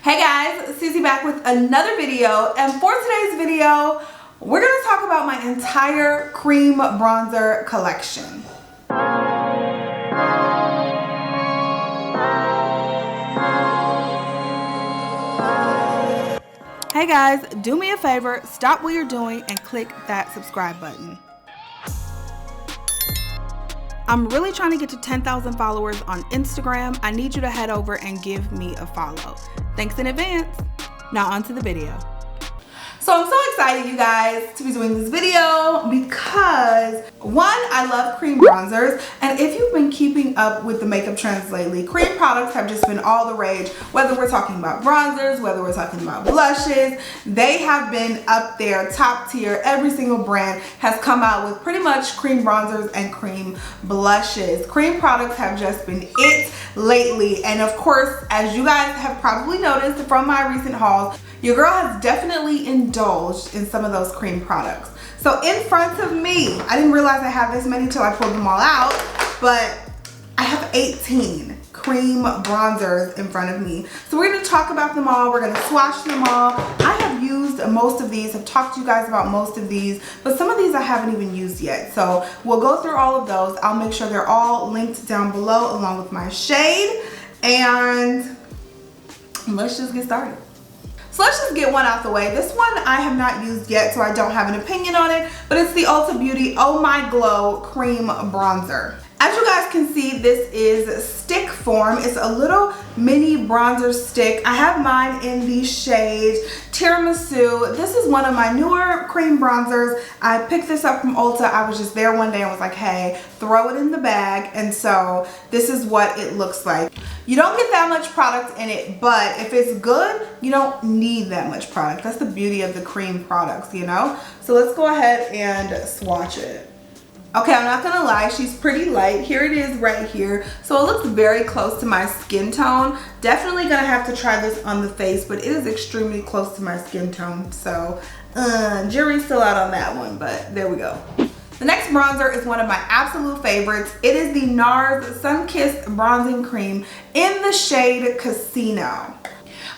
Hey guys, Susie back with another video, and for today's video, we're going to talk about my entire cream bronzer collection. Hey guys, do me a favor, stop what you're doing and click that subscribe button. I'm really trying to get to 10,000 followers on Instagram. I need you to head over and give me a follow. Thanks in advance. Now on to the video. So I'm so excited, you guys, to be doing this video because one, I love cream bronzers, and if you've been keeping up with the makeup trends lately, cream products have just been all the rage. Whether we're talking about bronzers, whether we're talking about blushes, they have been up there, top tier. Every single brand has come out with pretty much cream bronzers and cream blushes. Cream products have just been it lately, and of course, as you guys have probably noticed from my recent hauls, your girl has definitely indulged in some of those cream products. So in front of me, I didn't realize I had this many till I pulled them all out, but I have 18 cream bronzers in front of me. So we're gonna talk about them all, we're gonna swatch them all. I have used most of these, I've talked to you guys about most of these, but some of these I haven't even used yet. So we'll go through all of those. I'll make sure they're all linked down below along with my shade, and let's just get started. So let's just get one out the way. This one I have not used yet, so I don't have an opinion on it, but it's the Ulta Beauty Oh My Glow Cream Bronzer. As you guys can see, this is stick form. It's a little mini bronzer stick. I have mine in the shade Tiramisu. This is one of my newer cream bronzers. I picked this up from Ulta. I was just there one day and was like, hey, throw it in the bag. And so this is what it looks like. You don't get that much product in it, but if it's good, you don't need that much product. That's the beauty of the cream products, you know? So let's go ahead and swatch it. Okay, I'm not gonna lie, she's pretty light. Here it is right here. So it looks very close to my skin tone. Definitely gonna have to try this on the face, but it is extremely close to my skin tone. So jury's still out on that one, but there we go. The next bronzer is one of my absolute favorites. It is the NARS Sun Kissed Bronzing Cream in the shade Casino.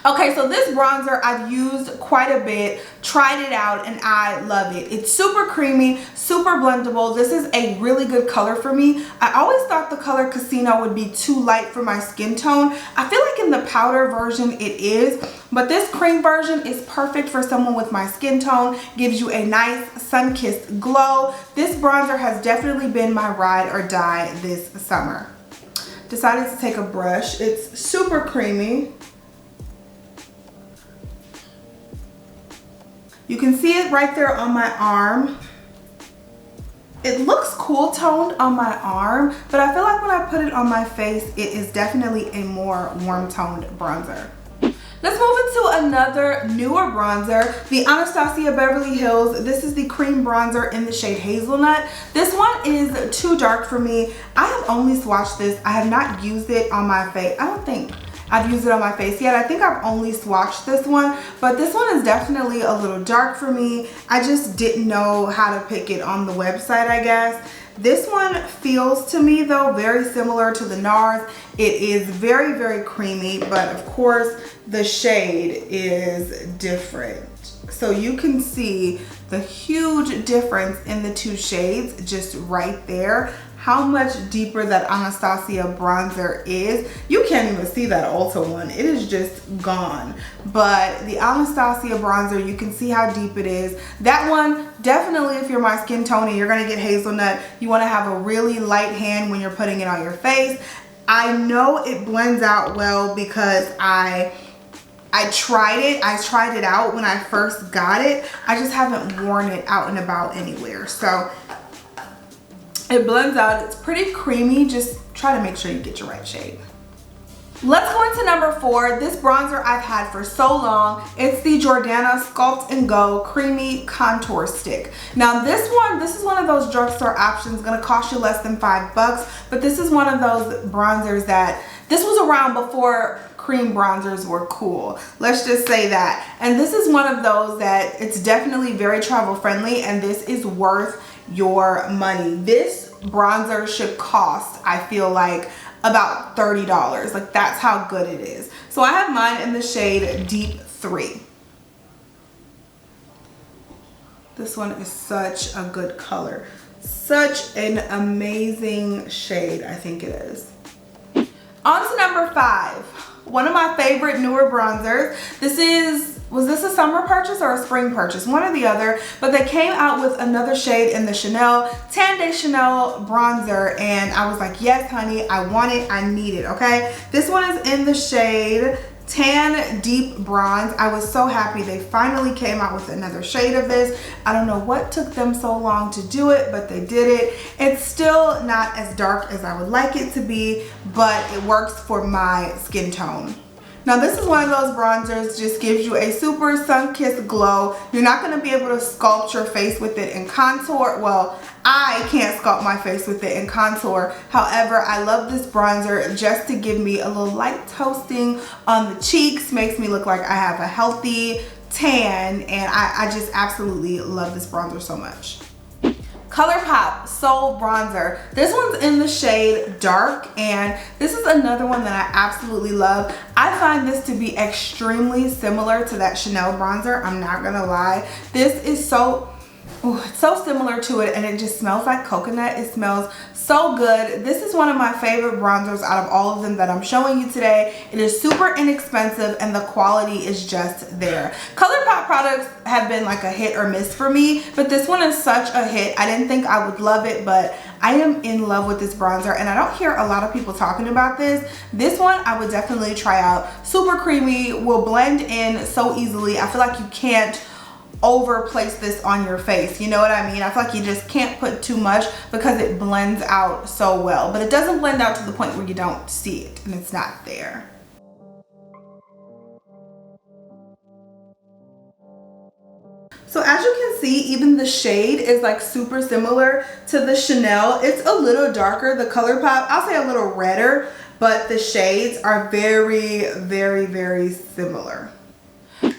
Okay, so this bronzer I've used quite a bit, tried it out, and I love it. It's super creamy, super blendable. This is a really good color for me. I always thought the color Casino would be too light for my skin tone. I feel like in the powder version it is, but this cream version is perfect for someone with my skin tone. Gives you a nice sun-kissed glow. This bronzer has definitely been my ride or die this summer. Decided to take a brush. It's super creamy. You can see it right there on my arm. It looks cool toned on my arm, but I feel like when I put it on my face, it is definitely a more warm toned bronzer. Let's move into another newer bronzer, the Anastasia Beverly Hills. This is the cream bronzer in the shade Hazelnut. This one is too dark for me. I have only swatched this. I have not used it on my face. I don't think I've used it on my face yet. I think I've only swatched this one, but this one is definitely a little dark for me. I just didn't know how to pick it on the website, I guess. This one feels to me though very similar to the NARS. It is very, very creamy, but of course the shade is different. So you can see the huge difference in the two shades just right there. How much deeper that Anastasia bronzer is. You can't even see that Ulta one. It is just gone. But the Anastasia bronzer, you can see how deep it is. That one, definitely if you're my skin tone and you're gonna get hazelnut, you wanna have a really light hand when you're putting it on your face. I know it blends out well because I tried it. I tried it out when I first got it. I just haven't worn it out and about anywhere. So it blends out. It's pretty creamy. Just try to make sure you get your right shade. Let's go into number 4. This bronzer I've had for so long. It's the Jordana Sculpt Go Creamy Contour Stick. Now this is one of those drugstore options, gonna cost you less than $5, but this is one of those bronzers that, this was around before cream bronzers were cool. Let's just say that. And this is one of those that it's definitely very travel friendly, and this is worth your money. This bronzer should cost, I feel like, about $30. Like, that's how good it is. So I have mine in the shade Deep 3. This one is such a good color. Such an amazing shade, I think it is. On to number 5. One of my favorite newer bronzers. Was this a summer purchase or a spring purchase? One or the other, but they came out with another shade in the Chanel, Tan de Chanel bronzer, and I was like, yes, honey, I want it, I need it, okay? This one is in the shade Tan Deep Bronze. I was so happy they finally came out with another shade of this. I don't know what took them so long to do it, but they did it. It's still not as dark as I would like it to be, but it works for my skin tone. Now this is one of those bronzers, just gives you a super sun-kissed glow. You're not going to be able to sculpt your face with it in contour. Well, I can't sculpt my face with it in contour. However, I love this bronzer just to give me a little light toasting on the cheeks. Makes me look like I have a healthy tan, and I just absolutely love this bronzer so much. Colourpop Soul Bronzer. This one's in the shade Dark, and this is another one that I absolutely love. I find this to be extremely similar to that Chanel bronzer. I'm not gonna lie. This is so similar to it, and it just smells like coconut. It smells so good. This is one of my favorite bronzers out of all of them that I'm showing you today. It is super inexpensive and the quality is just there. Colourpop products have been like a hit or miss for me, but this one is such a hit. I didn't think I would love it, but I am in love with this bronzer, and I don't hear a lot of people talking about this. This one I would definitely try out. Super creamy, will blend in so easily. I feel like you can't overplace this on your face, you know what I mean? I feel like you just can't put too much because it blends out so well, but it doesn't blend out to the point where you don't see it and it's not there. So as you can see, even the shade is like super similar to the Chanel. It's a little darker, the Colourpop, I'll say a little redder, but the shades are very, very, very similar.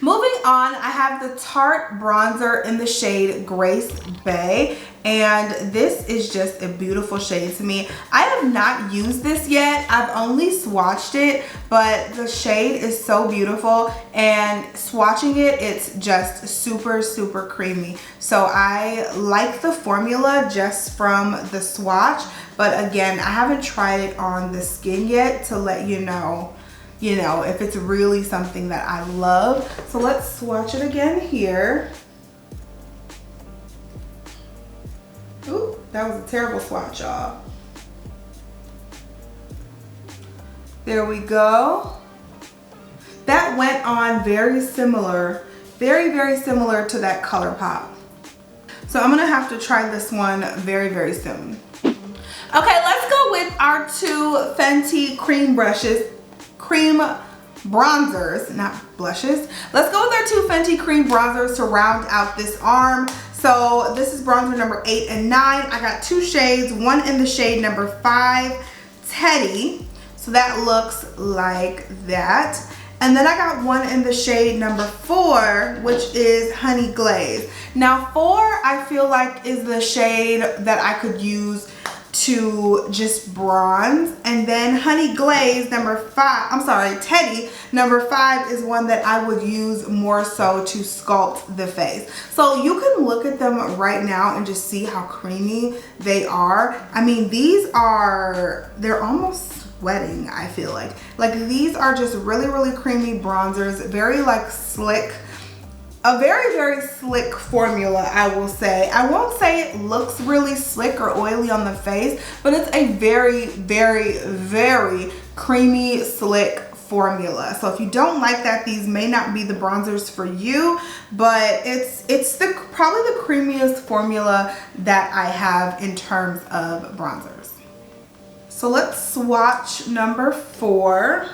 Moving on, I have the Tarte Bronzer in the shade Grace Bay, and this is just a beautiful shade to me. I have not used this yet. I've only swatched it, but the shade is so beautiful, and swatching it, it's just super, super creamy. So I like the formula just from the swatch, but again, I haven't tried it on the skin yet to let you know if it's really something that I love. So let's swatch it again here. Ooh, that was a terrible swatch, y'all. There we go. That went on very similar, very, very similar to that Colourpop. So I'm gonna have to try this one very, very soon. Okay, let's go with our two Fenty cream bronzers, not blushes. Let's go with our two Fenty cream bronzers to round out this arm. So this is bronzer number 8 and 9. I got two shades, one in the shade number 5, Teddy. So that looks like that. And then I got one in the shade number 4, which is Honey Glaze. Now 4, I feel like is the shade that I could use to just bronze, and then Honey Glaze number 5, I'm sorry, Teddy number 5 is one that I would use more so to sculpt the face. So you can look at them right now and just see how creamy they are. I mean, they're almost sweating, I feel like. Like, these are just really, really creamy bronzers, very like slick. A very, very slick formula, I will say. I won't say it looks really slick or oily on the face, but it's a very, very, very creamy, slick formula. So if you don't like that, these may not be the bronzers for you, but it's probably the creamiest formula that I have in terms of bronzers. So let's swatch number 4.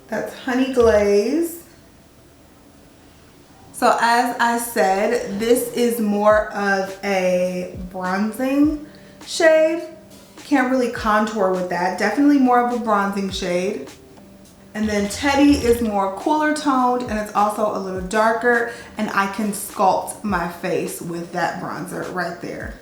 That's Honey Glaze. So as I said, this is more of a bronzing shade. Can't really contour with that. Definitely more of a bronzing shade. And then Teddy is more cooler toned, and it's also a little darker, and I can sculpt my face with that bronzer right there.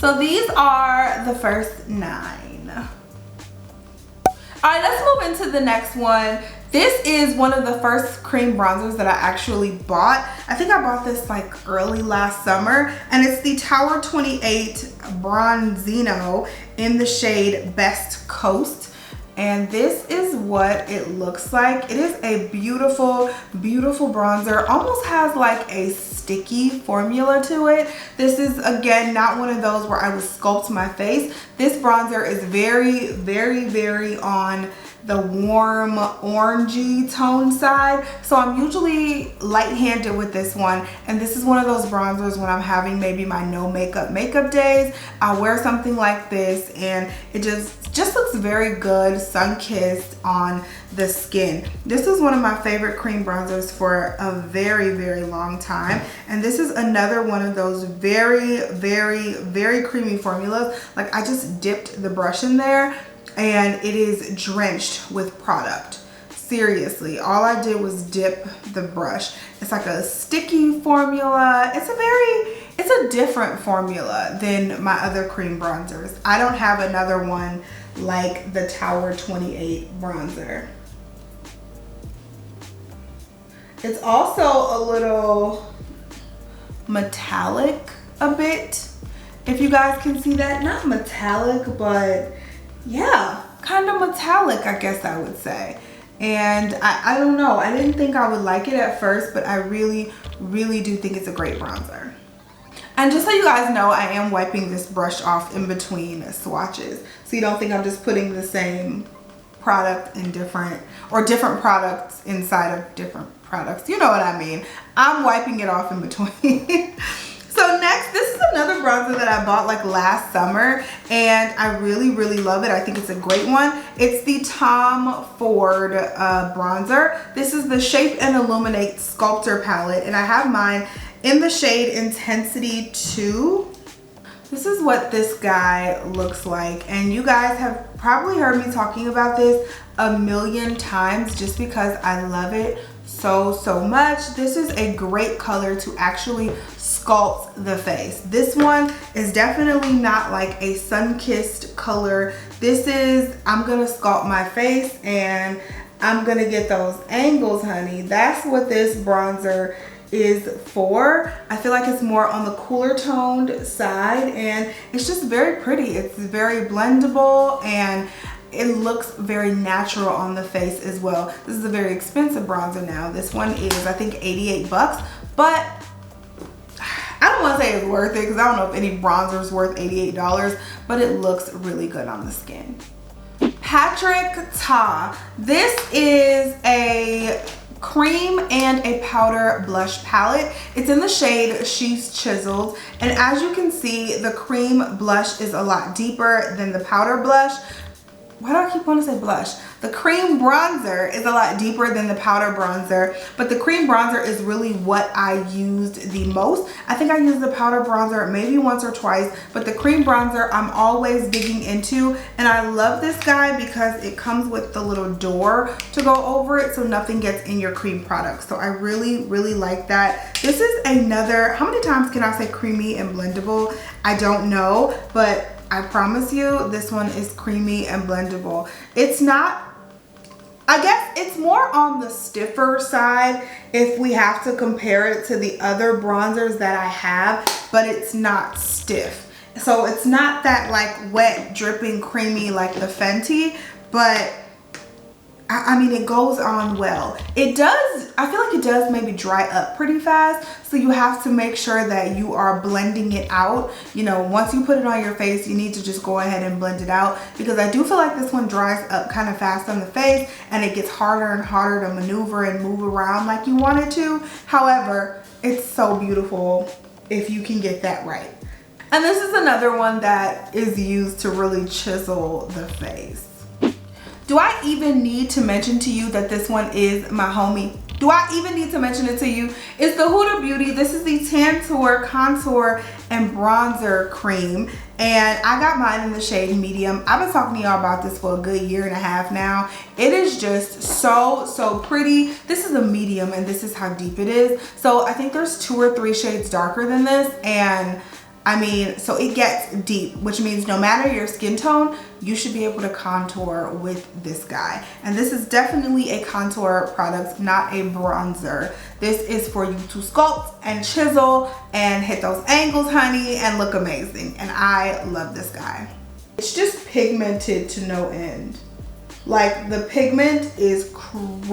So these are the first 9. All right, let's move into the next one. This is one of the first cream bronzers that I actually bought. I think I bought this like early last summer, and it's the Tower 28 Bronzino in the shade Best Coast. And this is what it looks like. It is a beautiful, beautiful bronzer. Almost has like a sticky formula to it. This is, again, not one of those where I would sculpt my face. This bronzer is very, very, very on the warm orangey tone side. So I'm usually light-handed with this one, and this is one of those bronzers when I'm having maybe my no makeup days. I'll wear something like this and it just looks very good, sun-kissed on the skin. This is one of my favorite cream bronzers for a very, very long time, and this is another one of those very, very, very creamy formulas. Like, I just dipped the brush in there and it is drenched with product. Seriously, all I did was dip the brush. It's like a sticky formula. It's a different formula than my other cream bronzers. I don't have another one like the Tower 28 bronzer. It's also a little metallic a bit, if you guys can see that. Not metallic, but yeah, kind of metallic, I guess I would say. And I don't know, I didn't think I would like it at first, but I really, really do think it's a great bronzer. And just so you guys know, I am wiping this brush off in between swatches, so you don't think I'm just putting the same product in different products inside of different products. You know what I mean. I'm wiping it off in between. So next, this is another bronzer that I bought like last summer, and I really, really love it. I think it's a great one. It's the Tom Ford bronzer. This is the Shape and Illuminate Sculptor palette, and I have mine in the shade Intensity 2. This is what this guy looks like, and you guys have probably heard me talking about this a million times just because I love it so much. This is a great color to actually sculpt the face. This one is definitely not like a sun-kissed color. This is, I'm gonna sculpt my face and I'm gonna get those angles, honey. That's what this bronzer is for. I feel like it's more on the cooler toned side, and it's just very pretty. It's very blendable and it looks very natural on the face as well. This is a very expensive bronzer now. This one is, I think, 88 bucks, but I don't want to say it's worth it because I don't know if any bronzer is worth $88, but it looks really good on the skin. Patrick Ta. This is a cream and a powder blush palette. It's in the shade She's Chiseled, and as you can see, the cream blush is a lot deeper than the powder blush. Why do I keep wanting to say blush? The cream bronzer is a lot deeper than the powder bronzer, but the cream bronzer is really what I used the most. I think I used the powder bronzer maybe once or twice, but the cream bronzer I'm always digging into, and I love this guy because it comes with the little door to go over it so nothing gets in your cream product. So I really, really like that. This is another, how many times can I say creamy and blendable? I don't know, but I promise you this one is creamy and blendable. It's not, I guess it's more on the stiffer side if we have to compare it to the other bronzers that I have, but it's not stiff. So it's not that like wet, dripping, creamy like the Fenty, but I mean, it goes on well. It does, I feel like it does maybe dry up pretty fast, so you have to make sure that you are blending it out. You know, once you put it on your face, you need to just go ahead and blend it out, because I do feel like this one dries up kind of fast on the face and it gets harder and harder to maneuver and move around like you want it to. However, it's so beautiful if you can get that right. And this is another one that is used to really chisel the face. Do I even need to mention to you that this one is my homie? Do I even need to mention it to you? It's the Huda Beauty. This is the Tantour Contour and Bronzer Cream, and I got mine in the shade medium. I've been talking to y'all about this for a good year and a half now. It is just so pretty. This is a medium and this is how deep it is. So I think there's 2 or 3 shades darker than this, and I mean, so it gets deep, which means no matter your skin tone, you should be able to contour with this guy. And this is definitely a contour product, not a bronzer. This is for you to sculpt and chisel and hit those angles, honey, and look amazing. And I love this guy. It's just pigmented to no end. Like, the pigment is crazy.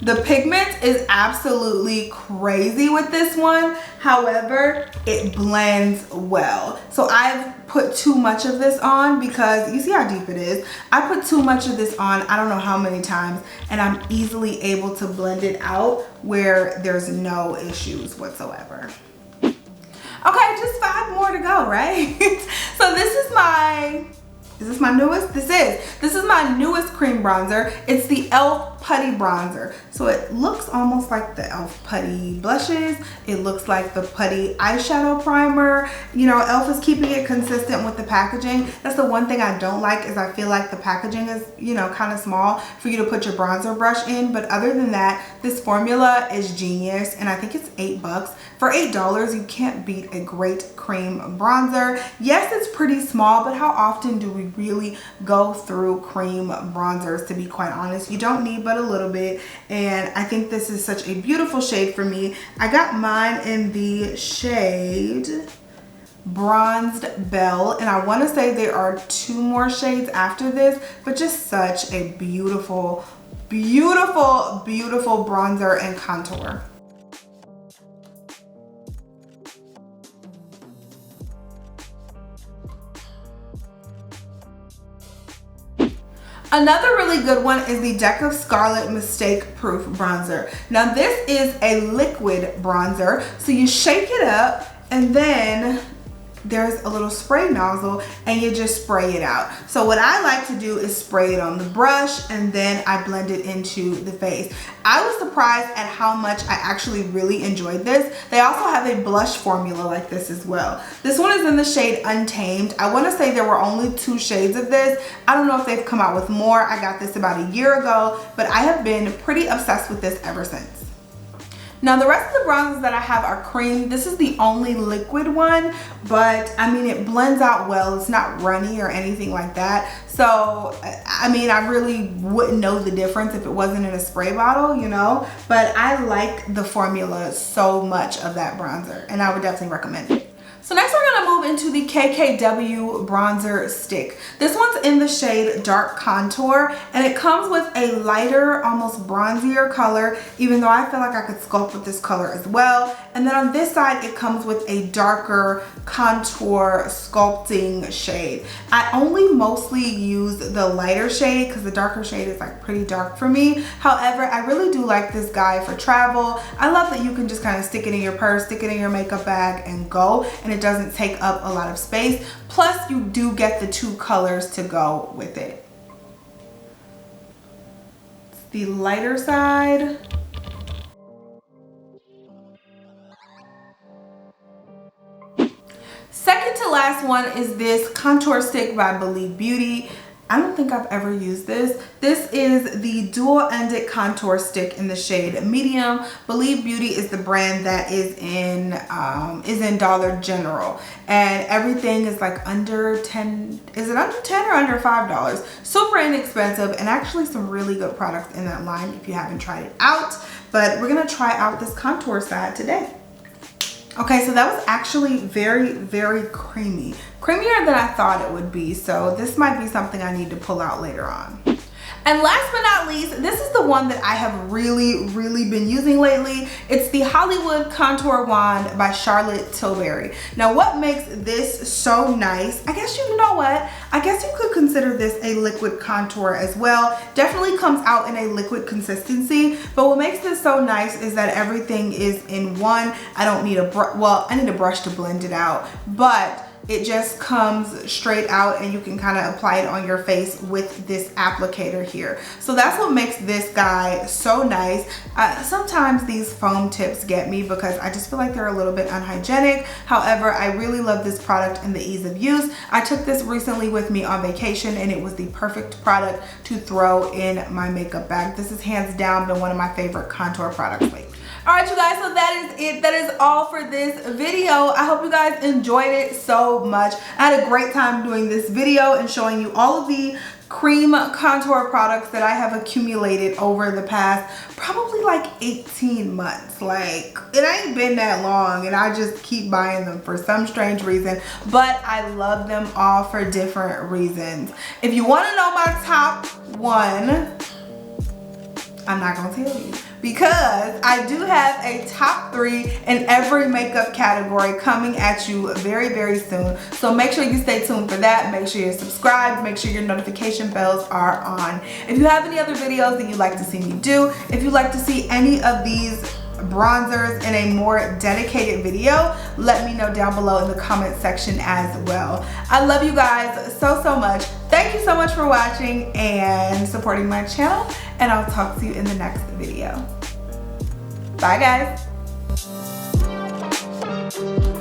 The pigment is absolutely crazy with this one. However, it blends well. So I've put too much of this on because you see how deep it is. I put too much of this on, I don't know how many times, and I'm easily able to blend it out where there's no issues whatsoever. Okay, just 5 more to go, right? So this is my, is this my newest? This is my newest cream bronzer. It's the e.l.f. Putty Bronzer. So it looks almost like the e.l.f. Putty blushes. It looks like the Putty eyeshadow primer. You know, e.l.f. is keeping it consistent with the packaging. That's the one thing I don't like, is I feel like the packaging is, you know, kind of small for you to put your bronzer brush in. But other than that, this formula is genius, and I think it's $8. For $8, you can't beat a great cream bronzer. Yes, it's pretty small, but how often do we really go through cream bronzers, to be quite honest? You don't need but a little bit, and I think this is such a beautiful shade for me. I got mine in the shade Bronzed Belle, and I want to say there are 2 more shades after this, but just such a beautiful, beautiful, beautiful bronzer and contour. Another really good one is the Deck of Scarlet Mistake Proof Bronzer. Now this is a liquid bronzer, so you shake it up and then there's a little spray nozzle and you just spray it out. So what I like to do is spray it on the brush and then I blend it into the face. I was surprised at how much I actually really enjoyed this. They also have a blush formula like this as well. This one is in the shade Untamed. I want to say there were only 2 shades of this. I don't know if they've come out with more. I got this about a year ago, but I have been pretty obsessed with this ever since. Now the rest of the bronzers that I have are cream. This is the only liquid one, but I mean, it blends out well. It's not runny or anything like that. So, I mean, I really wouldn't know the difference if it wasn't in a spray bottle, you know, but I like the formula so much of that bronzer, and I would definitely recommend it. So next we're gonna move into the KKW bronzer stick. This one's in the shade Dark Contour, and it comes with a lighter, almost bronzier color, even though I feel like I could sculpt with this color as well. And then on this side, it comes with a darker contour sculpting shade. I only mostly use the lighter shade because the darker shade is like pretty dark for me. However, I really do like this guy for travel. I love that you can just kind of stick it in your purse, stick it in your makeup bag and go, and it doesn't take up a lot of space. Plus you do get the 2 colors to go with it. It's the lighter side. Second to last one is this contour stick by Believe Beauty. I don't think I've ever used this. This is the dual-ended contour stick in the shade Medium. Believe Beauty is the brand that is in Dollar General, and everything is like under 10. Is it under 10 or under $5? Super inexpensive, and actually some really good products in that line if you haven't tried it out. But we're gonna try out this contour side today. Okay, so that was actually very, very creamy. Creamier than I thought it would be, so this might be something I need to pull out later on. And last but not least, this is the one that I have really, really been using lately. It's the Hollywood Contour Wand by Charlotte Tilbury. Now, what makes this so nice, I guess you know what? I guess you could consider this a liquid contour as well. Definitely comes out in a liquid consistency, but what makes this so nice is that everything is in one. I don't need a brush, well, I need a brush to blend it out, but it just comes straight out and you can kind of apply it on your face with this applicator here. So that's what makes this guy so nice. Sometimes these foam tips get me because I just feel like they're a little bit unhygienic. However, I really love this product and the ease of use. I took this recently with me on vacation and it was the perfect product to throw in my makeup bag. This is hands down been one of my favorite contour products lately. Alright you guys, so that is it. That is all for this video. I hope you guys enjoyed it so much. I had a great time doing this video and showing you all of the cream contour products that I have accumulated over the past probably like 18 months. Like, it ain't been that long and I just keep buying them for some strange reason, but I love them all for different reasons. If you want to know my top one, I'm not gonna tell you, because I do have a top 3 in every makeup category coming at you very, very soon. So make sure you stay tuned for that. Make sure you're subscribed. Make sure your notification bells are on. If you have any other videos that you'd like to see me do, if you'd like to see any of these bronzers in a more dedicated video, let me know down below in the comment section as well. I love you guys so, so much. Thank you so much for watching and supporting my channel, and I'll talk to you in the next video. Bye guys.